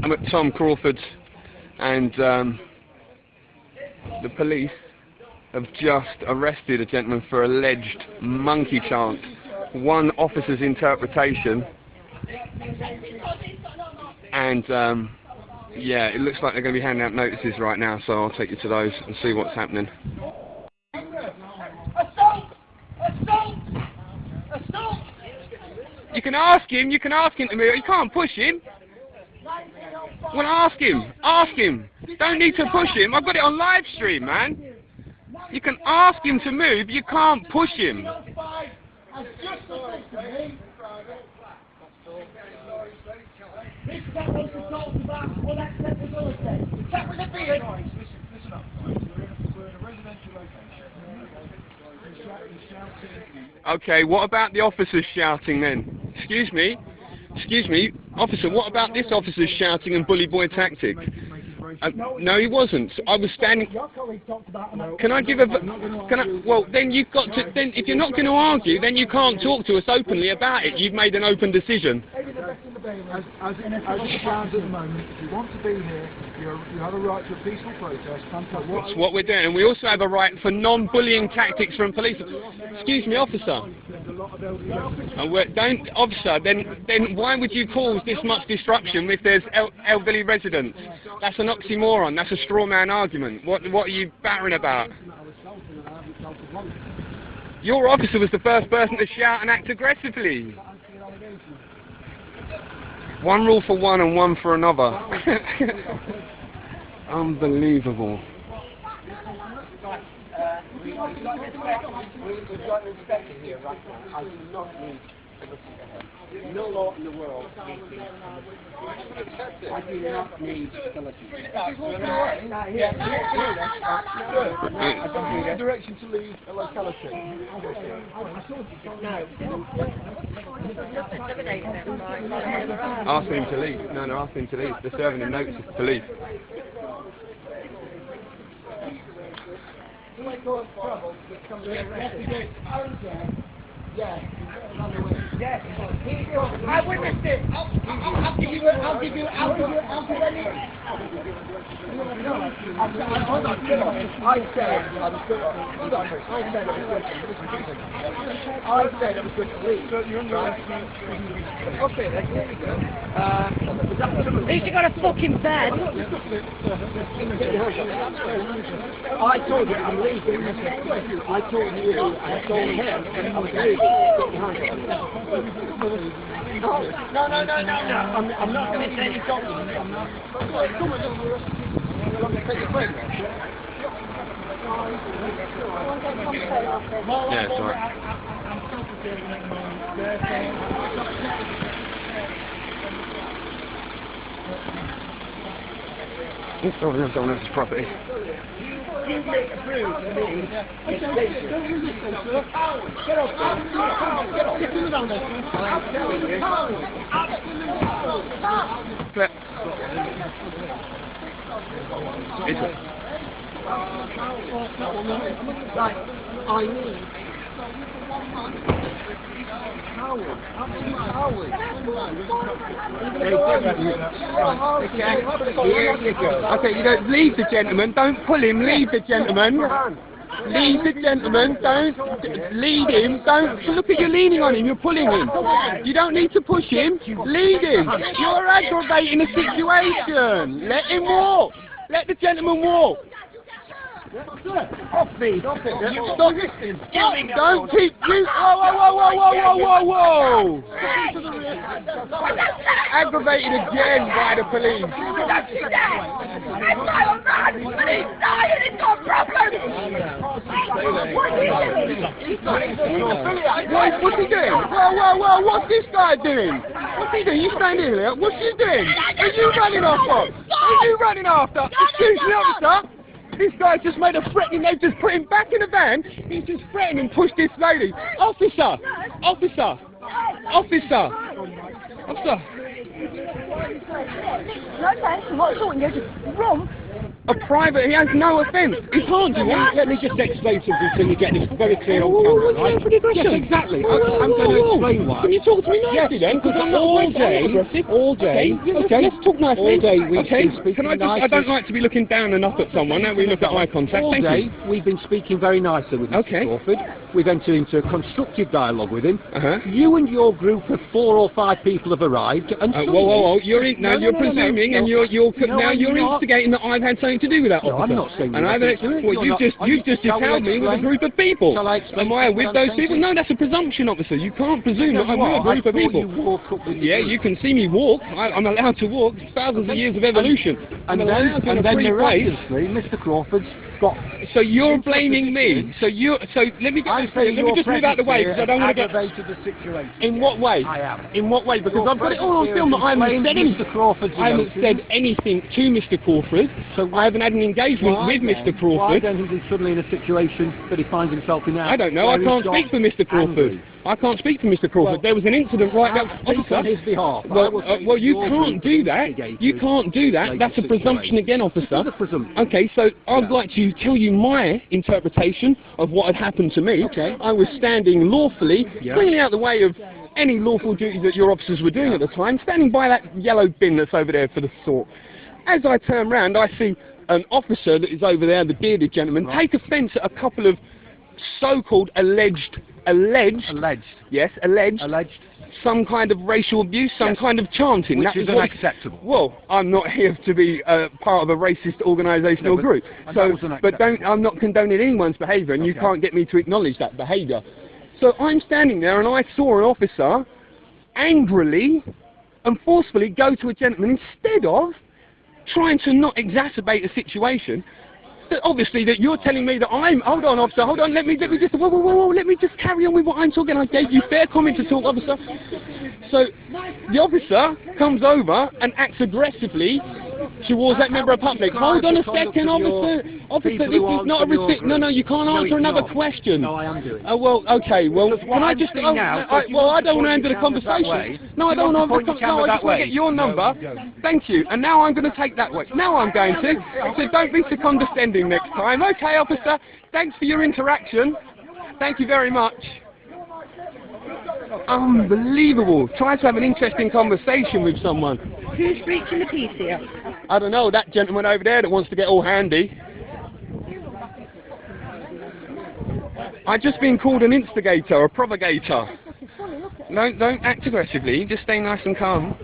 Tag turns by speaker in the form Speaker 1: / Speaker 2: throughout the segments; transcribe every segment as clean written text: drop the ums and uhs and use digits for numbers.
Speaker 1: I'm at Tom Crawford's, and the police have just arrested a gentleman for alleged monkey chant. One officer's interpretation, and yeah, it looks like they're going to be handing out notices right now, so I'll take you to those and see what's happening. You can ask him to move, you can't push him. Well, ask him. Don't need to push him. I've got it on live stream, man. You can ask him to move, you can't push him. Okay, what about the officers shouting then? Excuse me, officer, what about this officer's shouting and bully boy tactic? No, he wasn't. I was standing. Can I give a? Well, then you've got to. Then, if you're not going to argue, then you can't talk to us openly about it. You've made an open decision.
Speaker 2: As it stands at the moment, if you want to be here, you have a right to a peaceful protest.
Speaker 1: That's what we're doing, and we also have a right for non-bullying tactics from police. Excuse me, officer. Don't, officer. Then why would you cause this much disruption if there's elderly residents? That's an oxymoron. That's a straw man argument. What are you battering about? Your officer was the first person to shout and act aggressively. One rule for one and one for another. Unbelievable.
Speaker 3: We've got an inspector here, right? I do not need to listen to him. No law in the world needs me. I do not need facilities.
Speaker 2: Direction to leave a locality.
Speaker 1: Ask him to leave. No, ask him to leave. They're serving him notices to leave.
Speaker 3: Yes. I witnessed it. I'll give you any. I said it was good to leave. Okay, that's really good.
Speaker 4: At least you got a fucking bed.
Speaker 3: I told you I'm leaving. I told you, I told him I was leaving. No. I'm not going to say any documents. I'm not. Come on, you want me to take your break?
Speaker 1: Yeah, it's alright. It's over someone else's property.
Speaker 3: You make a proof to me. Get up,
Speaker 1: Is it?
Speaker 3: Right, I need coward, absolute coward.
Speaker 1: Okay, you don't leave the gentleman, don't pull him, leave the gentleman. Leave the gentleman, don't lead him, don't look at you leaning on him, you're pulling him. You don't need to push him, lead him. You're aggravating the situation. Let him walk. Let the gentleman walk.
Speaker 3: Off me.
Speaker 1: Stop. Don't keep you. Whoa. Aggravated again by the police. What's he doing? Whoa, what's this guy doing? What's he doing? You stand here, what's he doing? Are you running after? Excuse me, officer. This guy just made a threatening, they've just put him back in the van, he's just threatened and pushed this lady. Officer!
Speaker 4: No thanks, I'm not sorting you, just run.
Speaker 1: A private, he has no offence. He can't do that.
Speaker 3: Let me just explain something so you get this very clear on camera, right? Yes, exactly. I'm going to explain why.
Speaker 1: Can you talk to me nicely then? Because I'm not aggressive. Okay. Let's talk nicely.
Speaker 3: All day we've been speaking
Speaker 1: Can I just, I don't like to be looking down and up at someone. Now we look at eye contact.
Speaker 3: All
Speaker 1: Thank
Speaker 3: day
Speaker 1: you.
Speaker 3: we've been speaking very nicely with Mr. Crawford. We've entered into a constructive dialogue with him. You and your group of 4 or 5 people have arrived. And
Speaker 1: whoa! You're presuming, and you're instigating that I've had something to do with that officer.
Speaker 3: I'm not saying
Speaker 1: and you've just detailed me with a group of people.
Speaker 3: Shall I explain?
Speaker 1: Am I with those people? No, that's a presumption, officer. You can't presume that I'm with a group of people. You can see me walk. I'm allowed to walk. Thousands of years of evolution.
Speaker 3: And then miraculously, Mr. Crawford's got.
Speaker 1: So you're blaming me. So let me just move out the way because I don't want to get.
Speaker 3: The situation.
Speaker 1: In what way?
Speaker 3: I am.
Speaker 1: In what way? Because I've got it all on film that I haven't said anything to Mr. Crawford. So I haven't had an engagement with Mr. Crawford.
Speaker 3: Why then is he suddenly in a situation that he finds himself in now?
Speaker 1: I don't know. I can't speak for Mr. Crawford. I can't speak for Mr. Crawford. There was an incident right now. Officer,
Speaker 3: on his behalf.
Speaker 1: Well, you can't do that. You can't do that. That's a presumption again, officer. Okay, so I'd like to tell you my interpretation of what had happened to me.
Speaker 3: Okay.
Speaker 1: I was standing lawfully, clearly out the way of any lawful duty that your officers were doing at the time, standing by that yellow bin that's over there for the sort. As I turn round, I see an officer that is over there, the bearded gentleman, take offence at a couple of so-called alleged, some kind of racial abuse, some kind of chanting.
Speaker 3: Which is unacceptable.
Speaker 1: Well, I'm not here to be part of a racist organisation or group. I'm not condoning anyone's behaviour, and you can't get me to acknowledge that behaviour. So I'm standing there, and I saw an officer angrily and forcefully go to a gentleman instead of trying to not exacerbate a situation. Obviously, that you're telling me that hold on, officer, hold on, let me just, whoa, let me just carry on with what I'm talking. I gave you fair comment to talk, officer. So, the officer comes over and acts aggressively towards that member of public. Hold on a second, officer, this is not a receipt. No, you can't answer another question.
Speaker 3: No, I am doing.
Speaker 1: Well, okay, well, can I just, I don't want to end the conversation. No, I don't want to, no, I just want to get your number. Thank you, and now I'm going to take that way. Now I'm going to, so don't be so condescending next time. Okay, officer, thanks for your interaction. Thank you very much. Unbelievable. Try to have an interesting conversation with someone.
Speaker 4: Who's breaching the peace here?
Speaker 1: I don't know, that gentleman over there that wants to get all handy. I've just been called an instigator, a provocator. Don't act aggressively, just stay nice and calm.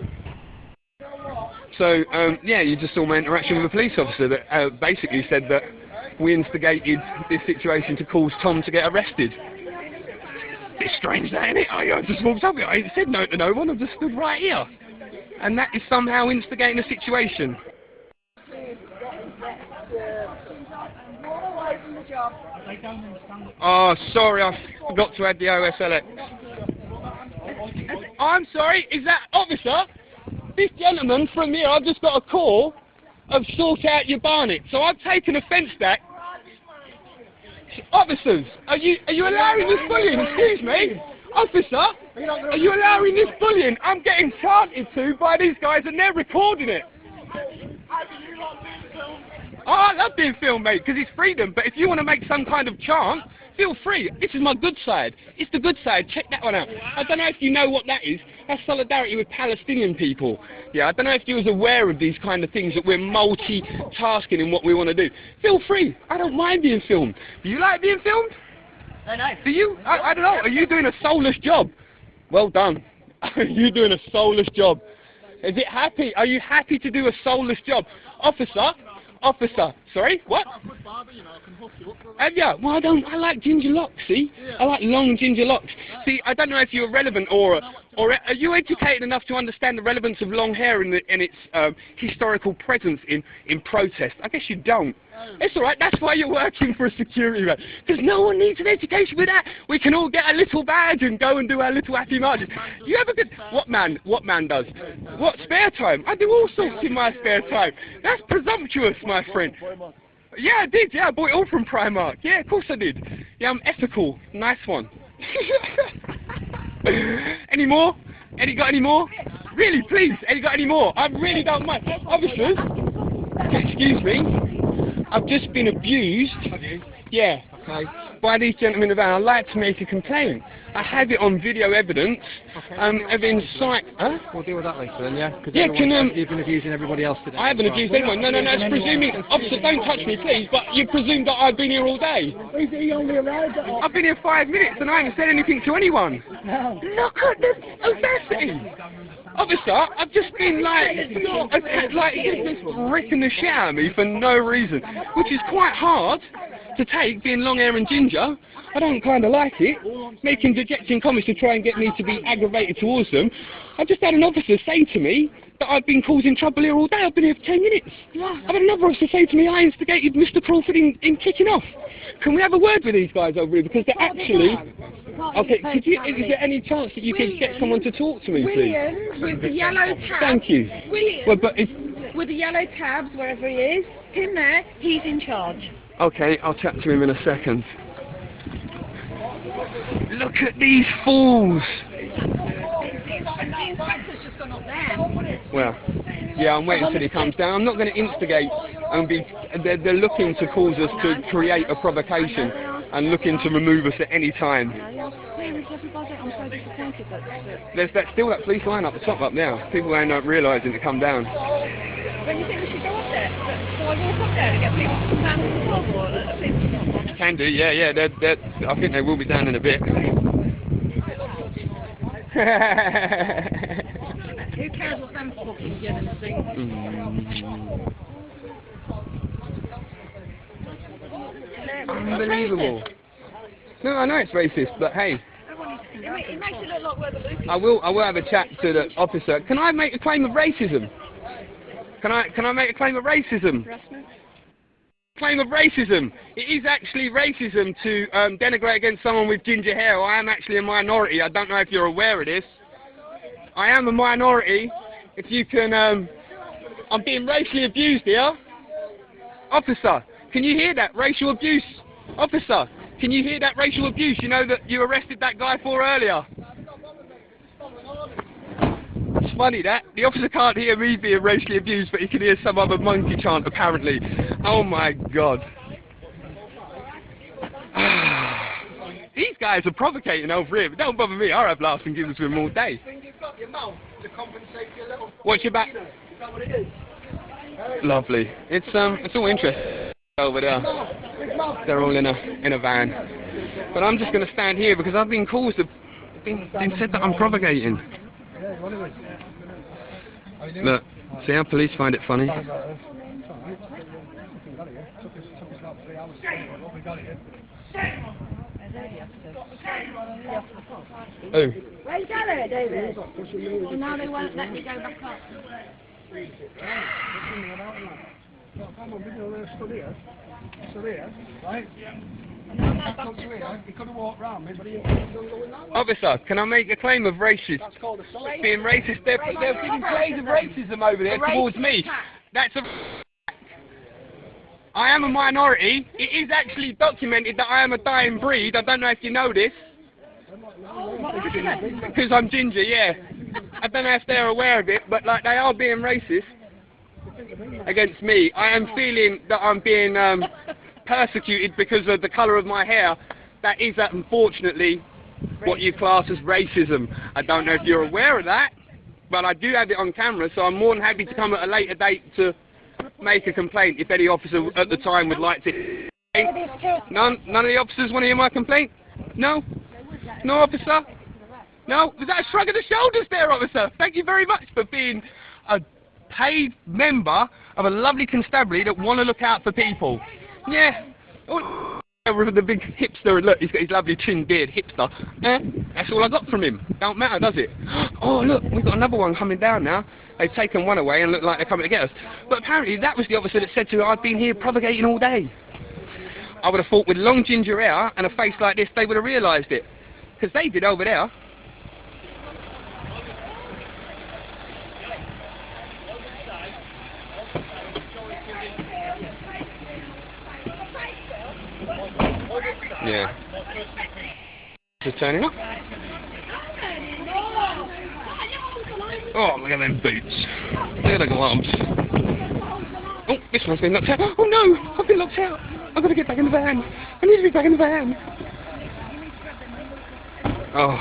Speaker 1: So, you just saw my interaction with a police officer that basically said that we instigated this situation to cause Tom to get arrested. It's strange, that, isn't it? I just walked up here, I ain't said no to no one, I've just stood right here. And that is somehow instigating a situation. Oh, sorry, I forgot to add the OSLX. I'm sorry, is that officer? This gentleman from here, I've just got a call of sort out your barnet. So I've taken offence that. Officers, are you allowing this bullying? Excuse me? Officer, are you allowing this bullying? I'm getting chanted to by these guys and they're recording it. Oh, I love being filmed, mate, because it's freedom. But if you want to make some kind of chant, feel free. This is my good side. It's the good side. Check that one out. I don't know if you know what that is. That's solidarity with Palestinian people. Yeah, I don't know if you was aware of these kind of things, that we're multitasking in what we want to do. Feel free. I don't mind being filmed. Do you like being filmed?
Speaker 4: No.
Speaker 1: Do you? I don't know. Are you doing a soulless job? Well done. Are you doing a soulless job? Is it happy? Are you happy to do a soulless job? Officer, sorry, what? Have you? Well, I like ginger locks, see? Yeah. I like long ginger locks. See, I don't know if you're relevant or are you educated enough to understand the relevance of long hair and its historical presence in protest? I guess you don't. It's alright, that's why you're working for a security man. Because no one needs an education with that. We can all get a little badge and go and do our little happy marches. You have a good... What man does? What, spare time? I do all sorts in my spare time. That's presumptuous, my friend. Yeah, I did. Yeah, I bought it all from Primark. Yeah, of course I did. Yeah, I'm ethical. Nice one. Any more? Eddie got any more? Really, please. Eddie got any more? I really don't mind. Officers, excuse me. I've just been abused.
Speaker 2: Have you?
Speaker 1: Yeah.
Speaker 2: Okay.
Speaker 1: By these gentlemen in the van. I'd like to make a complaint. I have it on video evidence of incite. Huh?
Speaker 2: We'll deal with that later then, yeah? Because
Speaker 1: Yeah,
Speaker 2: you've been abusing everybody else today.
Speaker 1: I haven't abused anyone. No, it's presuming. Officer, don't touch me, please. But you presume that I've been here all day. I've been here 5 minutes and I haven't said anything to anyone.
Speaker 4: No.
Speaker 1: Look at this audacity. Officer, I've just been just ripping the shit out of me for no reason, which is quite hard to take, being long hair and ginger. I don't kind of like it, making dejecting comments to try and get me to be aggravated towards them. I've just had an officer say to me that I've been causing trouble here all day. I've been here for 10 minutes. I've had another officer say to me I instigated Mr. Crawford in kicking off. Can we have a word with these guys over here? Because they're actually... Okay, is there any chance that you could get someone to talk to me, please?
Speaker 4: William, with the yellow tabs.
Speaker 1: Thank you.
Speaker 4: William,
Speaker 1: Well, but
Speaker 4: with the yellow tabs, wherever he is, him there, he's in charge.
Speaker 1: okay, I'll chat to him in a second. Look at these fools!
Speaker 4: Just gone up there.
Speaker 1: Well, yeah, I'm waiting till he comes down. I'm not going to instigate and be... They're looking to cause us to create a provocation and looking to remove us at any time.
Speaker 4: Where is everybody? I'm so disappointed that...
Speaker 1: There's still that police line up the top up now. People ain't not realising to come down.
Speaker 4: When you think we should go up there? So I walk up there and get people to come down to the top, or...
Speaker 1: Can do, yeah. I think they will be down in a bit.
Speaker 4: Who cares what them fucking get and think?
Speaker 1: Unbelievable. No, I know it's racist, but hey.
Speaker 4: It makes it look like we're the losers.
Speaker 1: I will have a chat to the officer. Can I make a claim of racism? Can I make a claim of racism? Claim of racism. It is actually racism to denigrate against someone with ginger hair. I am actually a minority. I don't know if you're aware of this. I am a minority. If you can, I'm being racially abused here. Officer, can you hear that? Racial abuse. Officer, can you hear that racial abuse? You know that you arrested that guy for earlier. It's funny that. The officer can't hear me being racially abused, but he can hear some other monkey chant apparently. Oh my God. These guys are provocating over here, but don't bother me. I'll have laughs and giggles with them all day. What's your back? Lovely. It's all interesting over there. They're all in a van. But I'm just going to stand here because I've been said that I'm provocating. Look, see how police find it funny? Oh.
Speaker 4: Where's Gallagher, David? Well, now they won't let me go back up.
Speaker 1: Officer, can I make a claim of racist? Being racist, they're giving claims of racism over there towards me. That's a... I am a minority. It is actually documented that I am a dying breed. I don't know if you know this. Because I'm ginger, yeah. I don't know if they're aware of it, but like they are being racist against me. I am feeling that I'm being persecuted because of the colour of my hair. That is unfortunately what you class as racism. I don't know if you're aware of that, but I do have it on camera, so I'm more than happy to come at a later date to make a complaint if any officer at the time would like to. None of the officers want to hear my complaint? No? No, officer? No? Was that a shrug of the shoulders there, officer? Thank you very much for being a paid member of a lovely constabulary that want to look out for people. Yeah. Oh, the big hipster, look, he's got his lovely chin beard, hipster. That's all I got from him. Don't matter, does it? Oh, look, we've got another one coming down now. They've taken one away and look like they're coming to get us. But apparently that was the officer that said to her, I've been here provocating all day. I would have thought with long ginger hair and a face like this, they would have realised it. Because they did over there. Yeah. Just turning up. Oh, look at them boots. Look at the gloves. Oh, this one's been locked out. Oh no, I've been locked out. I've got to get back in the van. I need to be back in the van. Oh.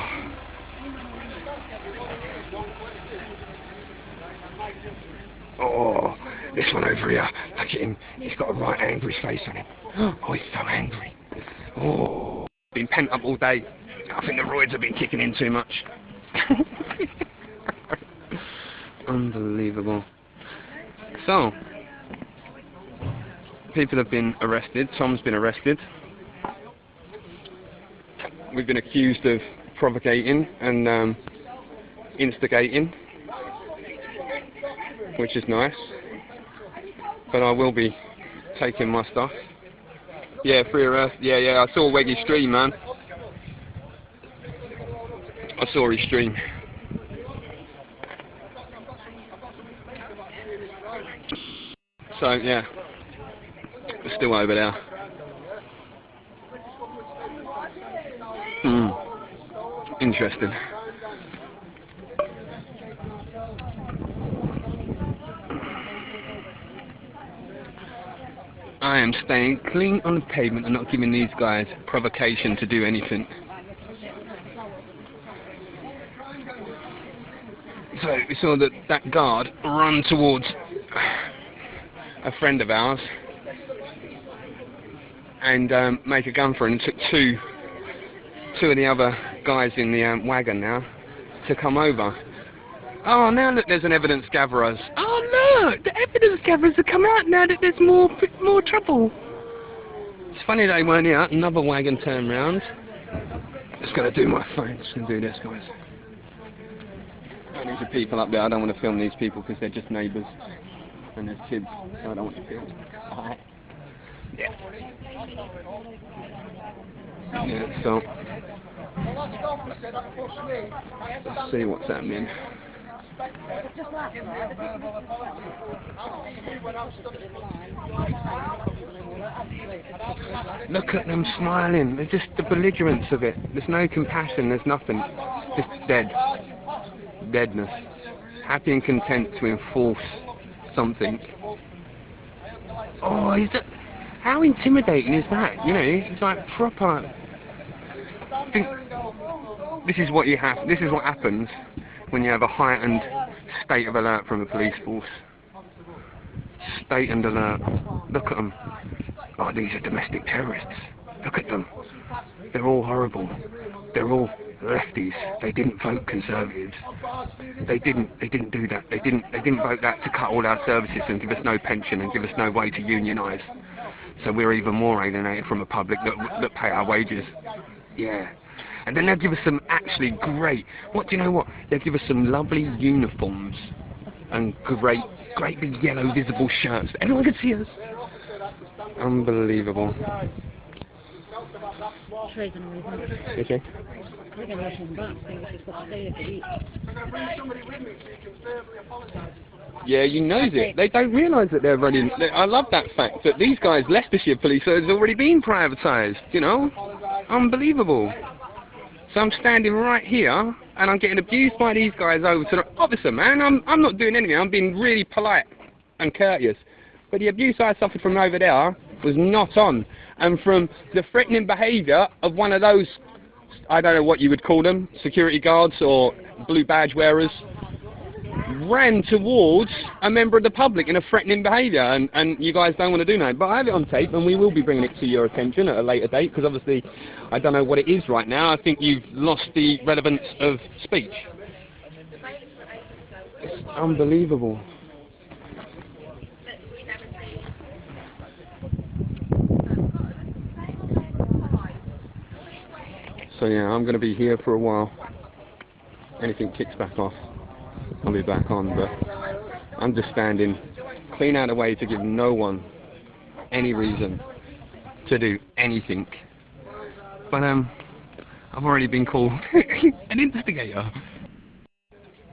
Speaker 1: Oh, this one over here. Look at him. He's got a right angry face on him. Oh, he's so angry. Oh, been pent up all day. I think the roids have been kicking in too much. Unbelievable. So, people have been arrested. Tom's been arrested. We've been accused of provocating and instigating, which is nice. But I will be taking my stuff. Yeah, free arrest. Yeah, I saw Weggy's stream, man. I saw his stream. So, yeah. We're still over there. Interesting. I am staying clean on the pavement and not giving these guys provocation to do anything. So we saw that guard run towards a friend of ours and make a gun for him, and took two of the other guys in the wagon now to come over. Oh, now look, there's an evidence gatherer. Oh look, the evidence gatherers have come out now that there's more trouble. It's funny they weren't here. Another wagon turned round. Just gonna do my phone. Just gonna do this, guys. These are people up there. I don't want to film these people because they're just neighbours and there's kids, so I don't want to film. Alright. Yeah. Yeah. So let's see what's happening. Look at them smiling. They're just the belligerence of it. There's no compassion. There's nothing. Just dead. Deadness. Happy and content to enforce something. Oh, how intimidating is that? You know, it's like proper. I think this is what you have. This is what happens when you have a heightened state of alert from the police force. State and alert. Look at them. Oh, these are domestic terrorists. Look at them. They're all horrible. They're all lefties. They didn't vote Conservatives. They didn't do that. They didn't vote that to cut all our services and give us no pension and give us no way to unionise. So we're even more alienated from a public that pay our wages. Yeah. And then they'll give us some actually great, do you know what? They'll give us some lovely uniforms and great big yellow visible shirts. Everyone can see us. Unbelievable. Okay. Yeah, you knows it. They don't realise that they're running. I love that fact that these guys, Leicestershire Police, has already been privatised. You know, unbelievable. So I'm standing right here and I'm getting abused by these guys over to the officer, man. I'm not doing anything. I'm being really polite and courteous. But the abuse I suffered from over there was not on. And from the threatening behaviour of one of those, I don't know what you would call them, security guards or blue badge wearers, ran towards a member of the public in a threatening behaviour, and you guys don't want to do that. But I have it on tape, and we will be bringing it to your attention at a later date, because obviously I don't know what it is right now. I think you've lost the relevance of speech. It's unbelievable. So yeah, I'm going to be here for a while. Anything kicks back off, I'll be back on, but I'm just standing clean out of the way to give no one any reason to do anything. But I've already been called an instigator.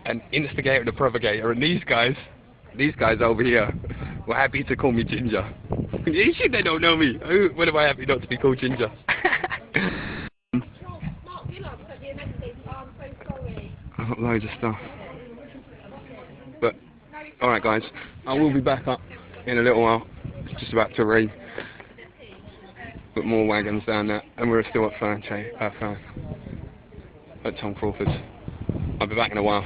Speaker 1: An instigator and a provocator, and these guys over here were happy to call me Ginger. Shit, they don't know me. When am I happy not to be called Ginger? I've got loads of stuff. But, alright guys, I will be back up in a little while. It's just about to rain. But more wagons down there, and we're still at Fern at Tom Crawford's. I'll be back in a while.